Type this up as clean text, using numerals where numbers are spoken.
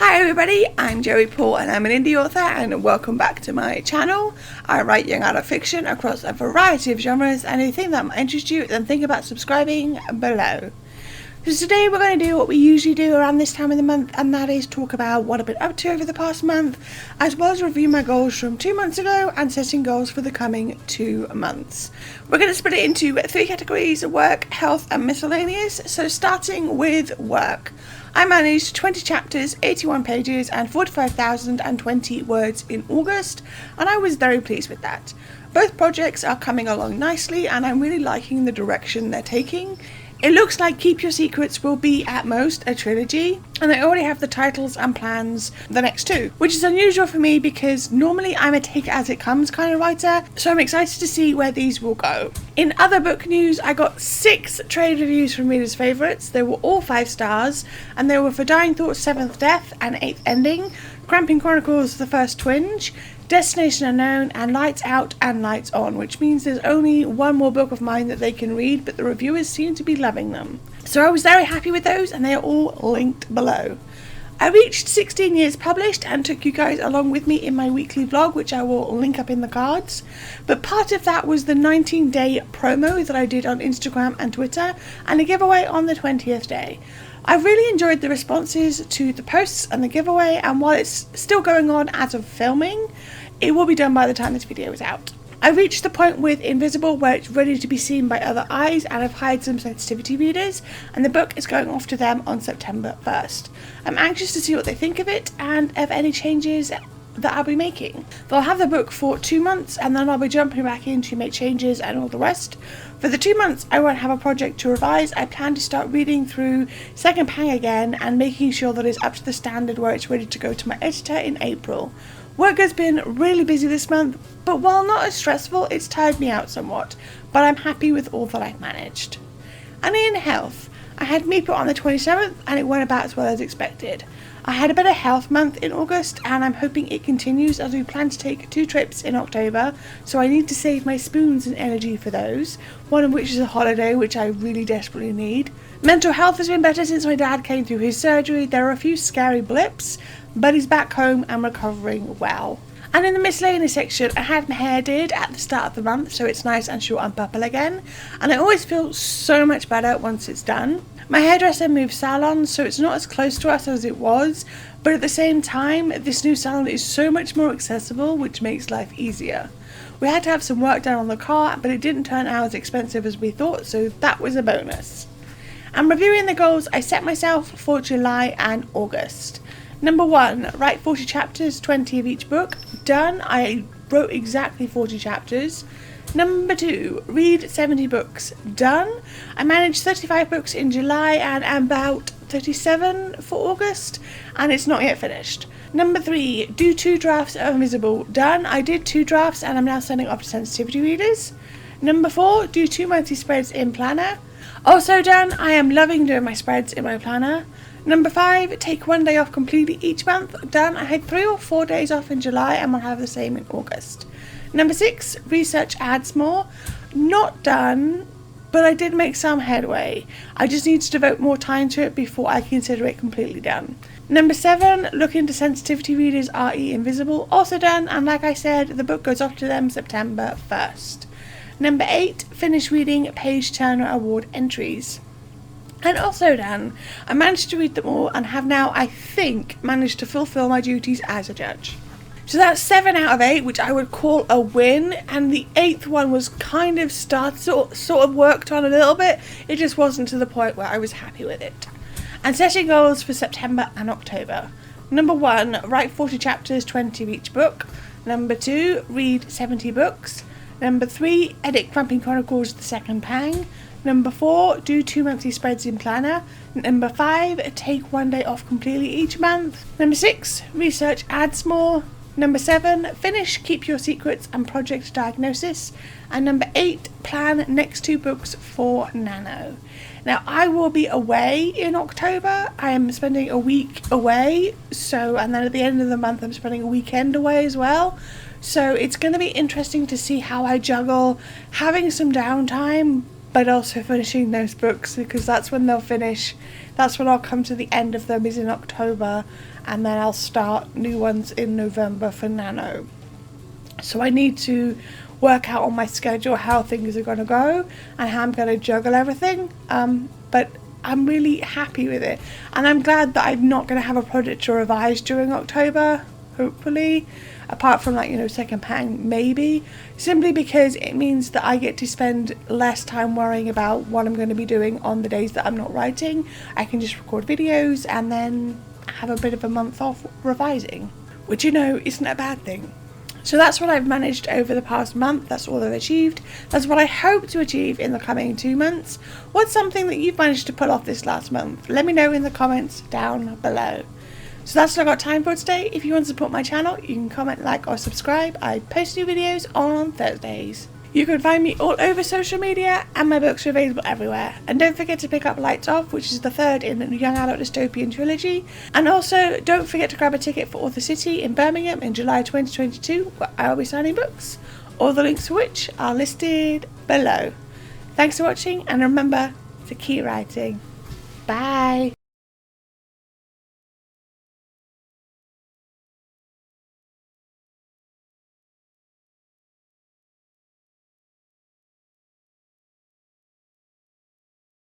Hi everybody, I'm Joey Paul and I'm an indie author and welcome back to my channel. I write young adult fiction across a variety of genres, and if you think that might interest you, then think about subscribing below. So today we're going to do what we usually do around this time of the month, and that is talk about what I've been up to over the past month, as well as review my goals from 2 months ago and setting goals for the coming 2 months. We're going to split it into 3 categories: work, health and miscellaneous. So starting with work. I managed 20 chapters, 81 pages and 45,020 words in August, and I was very pleased with that. Both projects are coming along nicely and I'm really liking the direction they're taking. It looks like Keep Your Secrets will be at most a trilogy, and I already have the titles and plans for the next 2, which is unusual for me because normally I'm a take it as it comes kind of writer, so I'm excited to see where these will go. In other book news, I got 6 trade reviews from readers' favourites. They were all 5 stars, and they were for Dying Thoughts 7th Death and 8th Ending, Cramping Chronicles The First Twinge, Destination Unknown and Lights Out and Lights On, which means there's only one more book of mine that they can read, but the reviewers seem to be loving them. So I was very happy with those, and they are all linked below. I reached 16 years published and took you guys along with me in my weekly vlog, which I will link up in the cards. But part of that was the 19-day promo that I did on Instagram and Twitter, and a giveaway on the 20th day. I really enjoyed the responses to the posts and the giveaway, and while it's still going on as of filming, it will be done by the time this video is out. I reached the point with Invisible where it's ready to be seen by other eyes, and I've hired some sensitivity readers, and the book is going off to them on September 1st. I'm anxious to see what they think of it and of any changes that I'll be making. They'll have the book for 2 months and then I'll be jumping back in to make changes and all the rest. For the 2 months I won't have a project to revise. I plan to start reading through Second Pang again and making sure that it's up to the standard where it's ready to go to my editor in April. Work has been really busy this month, but while not as stressful, it's tired me out somewhat, but I'm happy with all that I've managed. And in health, I had Meepo on the 27th and it went about as well as expected. I had a better health month in August and I'm hoping it continues as we plan to take 2 trips in October, so I need to save my spoons and energy for those, one of which is a holiday which I really desperately need. Mental health has been better since my dad came through his surgery. There are a few scary blips, but he's back home and recovering well. And in the miscellaneous section, I had my hair did at the start of the month, so it's nice and short and purple again, and I always feel so much better once it's done. My hairdresser moved salons, so it's not as close to us as it was, but at the same time, this new salon is so much more accessible, which makes life easier. We had to have some work done on the car, but it didn't turn out as expensive as we thought, so that was a bonus. I'm reviewing the goals I set myself for July and August. Number 1, write 40 chapters, 20 of each book. Done. I wrote exactly 40 chapters. Number 2, read 70 books. Done. I managed 35 books in July and about 37 for August, and it's not yet finished. Number 3, do 2 drafts of Invisible. Done. I did 2 drafts and I'm now sending off to sensitivity readers. Number 4, do 2 monthly spreads in Planner. Also done. I am loving doing my spreads in my planner. Number 5, take 1 day off completely each month. Done. I had 3 or 4 days off in July and will have the same in August. Number 6, research ads more. Not done, but I did make some headway. I just need to devote more time to it before I consider it completely done. Number 7, look into sensitivity readers RE Invisible. Also done, and like I said, the book goes off to them September 1st. Number 8, finish reading Page Turner Award entries. And also done. I managed to read them all and have now, I think, managed to fulfill my duties as a judge. So that's 7 out of 8, which I would call a win, and the 8th one was kind of sort of worked on a little bit. It just wasn't to the point where I was happy with it. And setting goals for September and October. Number 1, write 40 chapters, 20 of each book. Number 2, read 70 books. Number 3, edit Cramping Chronicles The Second Pang. Number 4, do 2 monthly spreads in Planner. Number 5, take 1 day off completely each month. Number 6, research ads more. Number 7, finish Keep Your Secrets and Project Diagnosis. And number 8, plan next 2 books for Nano. Now I will be away in October. I am spending a week away, and then at the end of the month I'm spending a weekend away as well. So it's going to be interesting to see how I juggle having some downtime but also finishing those books, because that's when they'll finish. That's when I'll come to the end of them, is in October, and then I'll start new ones in November for Nano. So I need to work out on my schedule how things are going to go and how I'm going to juggle everything, but I'm really happy with it, and I'm glad that I'm not going to have a project to revise during October, hopefully, apart from, like, you know, second pattern maybe, simply because it means that I get to spend less time worrying about what I'm going to be doing on the days that I'm not writing. I can just record videos and then have a bit of a month off revising, which, you know, isn't a bad thing. So that's what I've managed over the past month. That's all I've achieved. That's what I hope to achieve in the coming 2 months. What's something that you've managed to pull off this last month? Let me know in the comments down below. So that's all I've got time for today. If you want to support my channel, you can comment, like, or subscribe. I post new videos on Thursdays. You can find me all over social media, and my books are available everywhere. And don't forget to pick up Lights Off, which is the third in the Young Adult Dystopian trilogy. And also, don't forget to grab a ticket for Author City in Birmingham in July 2022, where I'll be signing books. All the links to which are listed below. Thanks for watching, and remember to keep writing. Bye!